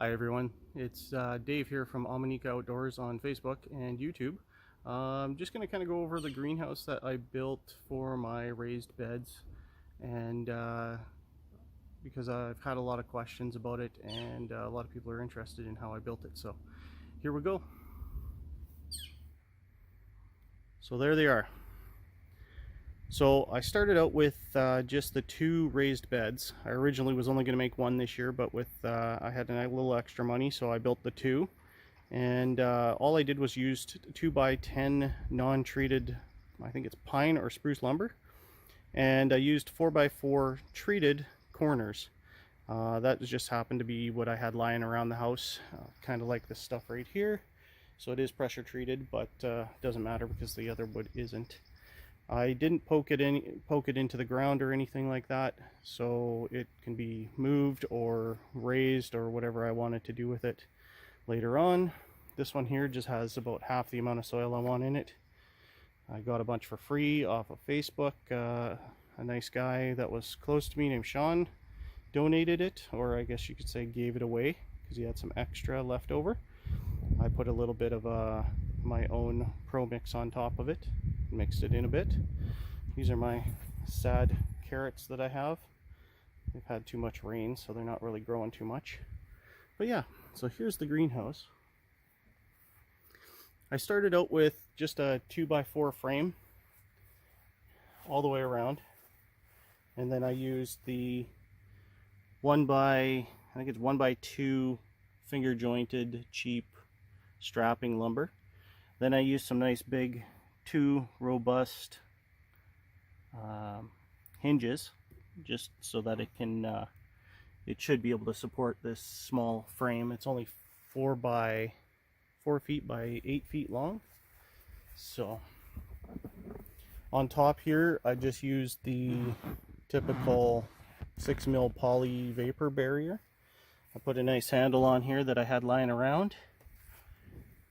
Hi everyone, it's Dave here from Omineca Outdoors on Facebook and YouTube. I'm just going to kind of go over the greenhouse that I built for my raised beds, and because I've had a lot of questions about it and a lot of people are interested in how I built it. So here we go. So there they are. So I started out with just the two raised beds. I originally was only going to make one this year, but with I had a little extra money, so I built the two. And all I did was used 2x10 non-treated, I think it's pine or spruce lumber. And I used 4x4 treated corners. That just happened to be what I had lying around the house, kind of like this stuff right here. So it is pressure treated, but doesn't matter because the other wood isn't. I didn't poke it into the ground or anything like that, so it can be moved or raised or whatever I wanted to do with it later on. This one here just has about half the amount of soil I want in it. I got a bunch for free off of Facebook. A nice guy that was close to me named Sean donated it, or I guess you could say gave it away, because he had some extra left over. I put a little bit of my own Pro Mix on top of it, mixed it in a bit. These are my sad carrots that I have. They've had too much rain, so they're not really growing too much. But yeah, so here's the greenhouse. I started out with just a 2x4 frame all the way around, and then I used the I think it's 1x2 finger jointed cheap strapping lumber. Then I used some nice big two robust hinges, just so that it can it should be able to support this small frame. It's only 4 feet by 8 feet long. So on top here I just used the typical 6mm poly vapor barrier. I put a nice handle on here that I had lying around,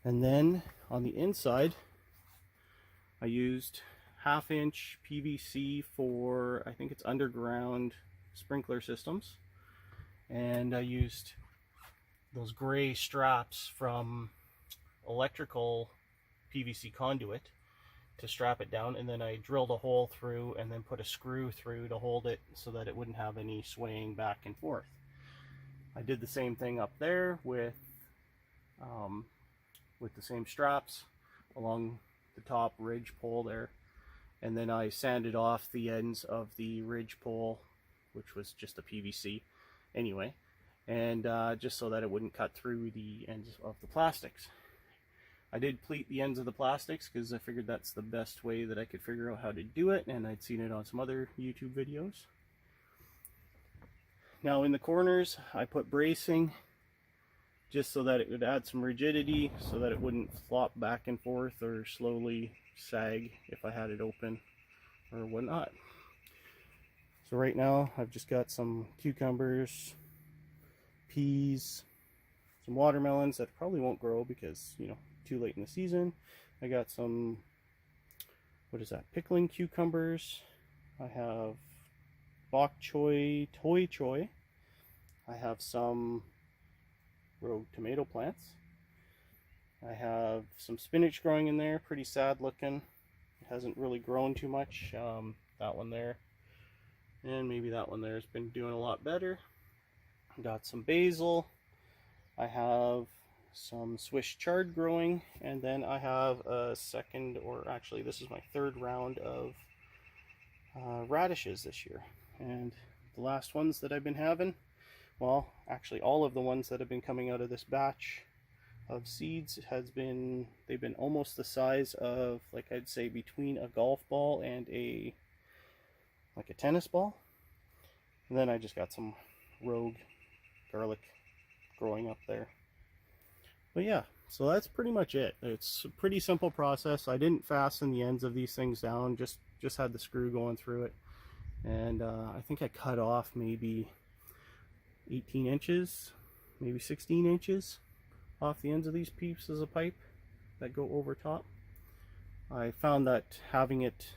and then on the inside I used 1/2 inch PVC for, I think it's underground sprinkler systems, and I used those gray straps from electrical PVC conduit to strap it down, and then I drilled a hole through and then put a screw through to hold it so that it wouldn't have any swaying back and forth. I did the same thing up there with the same straps along the top ridge pole there, and then I sanded off the ends of the ridge pole, which was just the PVC anyway, and just so that it wouldn't cut through the ends of the plastics. I did pleat the ends of the plastics because I figured that's the best way that I could figure out how to do it, and I'd seen it on some other YouTube videos. Now in the corners I put bracing just so that it would add some rigidity, so that it wouldn't flop back and forth or slowly sag if I had it open or whatnot. So right now I've just got some cucumbers, peas, some watermelons that probably won't grow because, you know, too late in the season. I got some, what is that, pickling cucumbers. I have bok choy, toy choy. I have some rogue tomato plants. I have some spinach growing in there, pretty sad looking. It hasn't really grown too much. That one there, and maybe that one there has been doing a lot better. Got some basil. I have some Swiss chard growing, and then I have a second, or actually this is my third round of radishes this year. And the last ones that I've been having, well, actually all of the ones that have been coming out of this batch of seeds they've been almost the size of, like, I'd say between a golf ball and a tennis ball. And then I just got some rogue garlic growing up there. But yeah, so that's pretty much it. It's a pretty simple process. I didn't fasten the ends of these things down, just had the screw going through it. And I think I cut off maybe 18 inches, maybe 16 inches off the ends of these pieces of pipe that go over top. I found that having it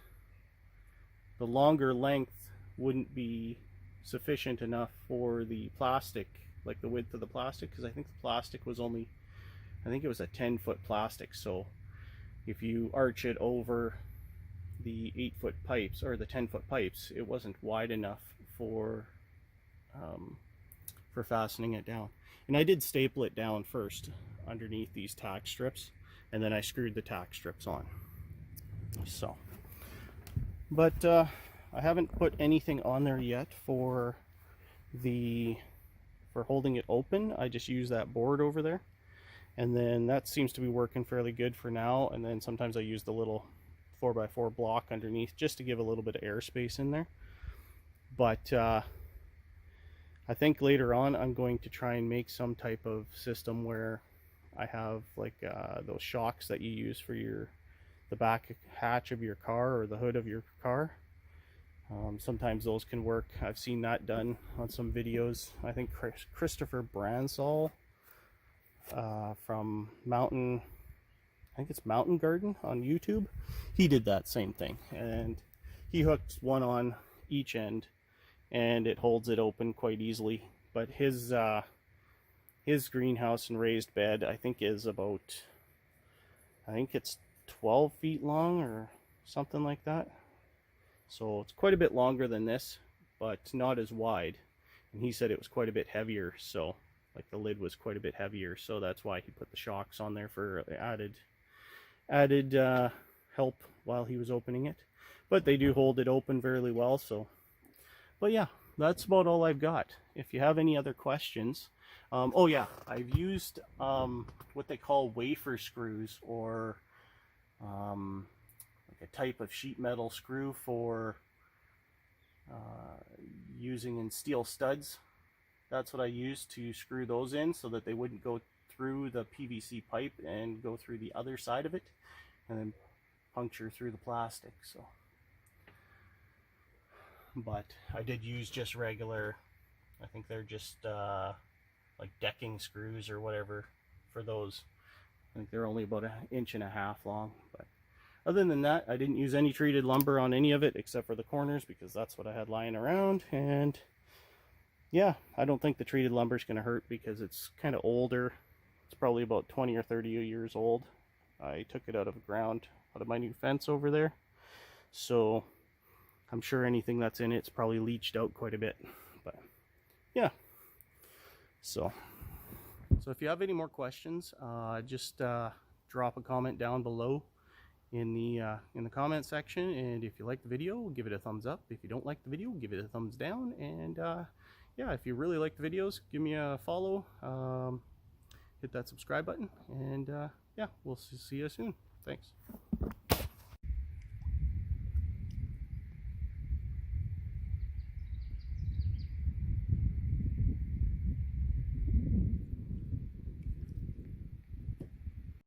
the longer length wouldn't be sufficient enough for the plastic like the width of the plastic, because I think the plastic was only, I think it was a 10-foot plastic. So if you arch it over the 8-foot pipes or the 10-foot pipes, it wasn't wide enough for fastening it down. And I did staple it down first underneath these tack strips, and then I screwed the tack strips on. So, but I haven't put anything on there yet for holding it open. I just use that board over there, and then that seems to be working fairly good for now. And then sometimes I use the little 4x4 block underneath just to give a little bit of airspace in there. But I think later on I'm going to try and make some type of system where I have like those shocks that you use for the back hatch of your car or the hood of your car. Sometimes those can work. I've seen that done on some videos. I think Christopher Bransall from Mountain Garden on YouTube, he did that same thing, and he hooked one on each end and it holds it open quite easily. But his greenhouse and raised bed, I think, is about, I think it's 12 feet long or something like that. So it's quite a bit longer than this, but not as wide. And he said it was quite a bit heavier, so like the lid was quite a bit heavier, so that's why he put the shocks on there for added help while he was opening it. But they do hold it open fairly well. So, but yeah, that's about all I've got. If you have any other questions, oh yeah, I've used what they call wafer screws, or like a type of sheet metal screw for using in steel studs. That's what I used to screw those in, so that they wouldn't go through the PVC pipe and go through the other side of it and then puncture through the plastic. So, but I did use just regular, I think they're just like decking screws or whatever for those. I think they're only about 1.5 inches long. But other than that, I didn't use any treated lumber on any of it except for the corners, because that's what I had lying around. And yeah, I don't think the treated lumber is going to hurt because it's kind of older. It's probably about 20 or 30 years old. I took it out of the ground, out of my new fence over there. So I'm sure anything that's in it's probably leached out quite a bit. But yeah, so if you have any more questions, just drop a comment down below in the comment section. And if you like the video, give it a thumbs up. If you don't like the video, give it a thumbs down. And yeah, if you really like the videos, give me a follow, hit that subscribe button, and yeah, we'll see you soon. Thanks.